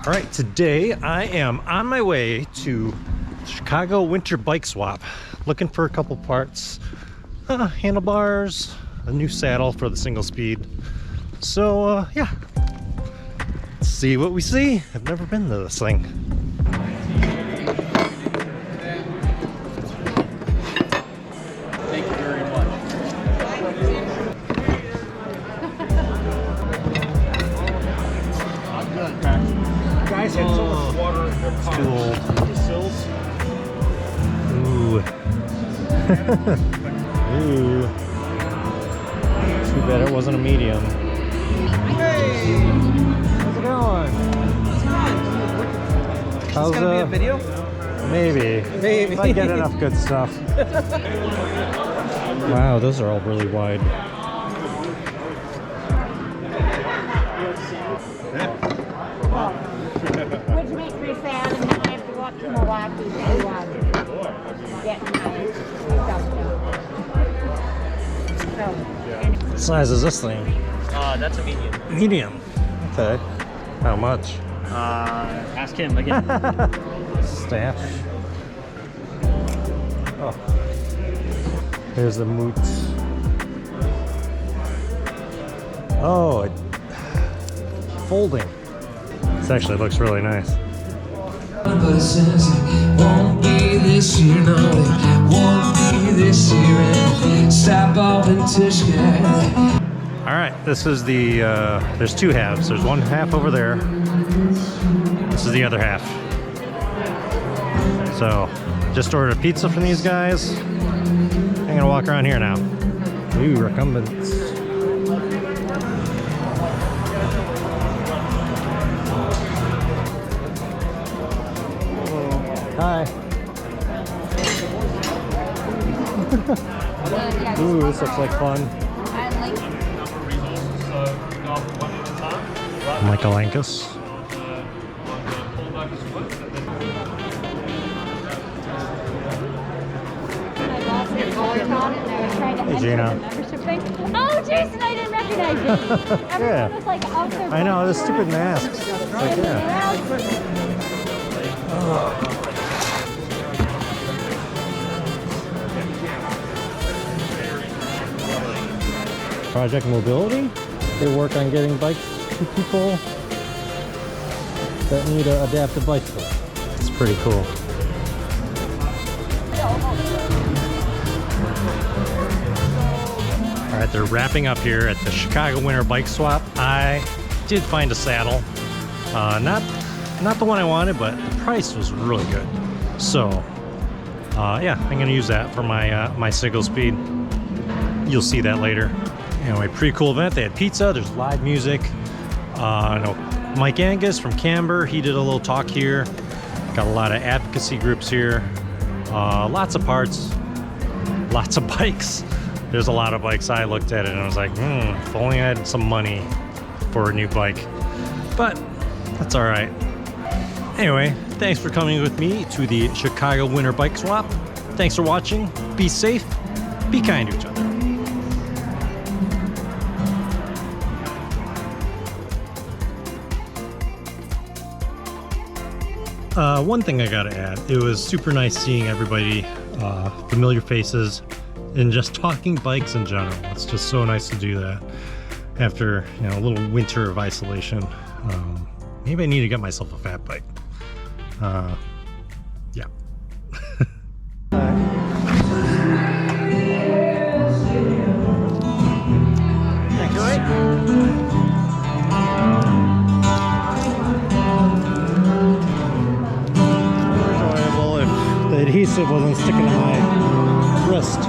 All right, today I am on my way to Chicago Winter Bike Swap, looking for a couple parts, handlebars, a new saddle for the single speed. So yeah, let's see what we see. I've never been to this thing. Thank you very much. I'm done. Guys had so much water in their car. Too old. Sills. Ooh. Ooh. Too bad it wasn't a medium. Hey! How's it going? How's Is this gonna be a video? Maybe. Maybe. If I get enough good stuff. Wow, those are all really wide. Which makes me sad, and then I have to walk to Milwaukee to get my stuff done. So, What size is this thing? That's a medium. Medium. Okay. How much? Ask him again. Stash. Oh. Here's the MOOTS. Oh, folding. This actually looks really nice. But it says it won't be this year, no, it won't be this year, and stop off in Tishka. All right, this is the, there's two halves. There's one half over there. This is the other half. So, just ordered a pizza from these guys. I'm gonna walk around here now. Ooh, recumbents. Hi. Ooh, this looks like fun. Michael Angus. Hey, Gina. oh, Jason, I didn't recognize you. Everyone was like out there. I know, the stupid masks. It's like, yeah. Project Mobility. They work on getting bikes to people that need an adaptive bicycle. It's pretty cool. All right, they're wrapping up here at the Chicago Winter Bike Swap. I did find a saddle. Not the one I wanted, but the price was really good. So, yeah, I'm gonna use that for my my single speed. You'll see that later. Anyway, pretty cool event. They had pizza. There's live music. No, Mike Angus from CAMB, he did a little talk here. Got a lot of advocacy groups here. Lots of parts. Lots of bikes. There's a lot of bikes. I looked at it and I was like, if only I had some money for a new bike. But that's all right. Anyway, thanks for coming with me to the Chicago Winter Bike Swap. Thanks for watching. Be safe. Be kind to each other. One thing I gotta add, it was super nice seeing everybody, familiar faces, and just talking bikes in general. It's just so nice to do that after, you know, a little winter of isolation. Maybe I need to get myself a fat bike. Yeah. Enjoyable if the adhesive wasn't sticking to my wrist.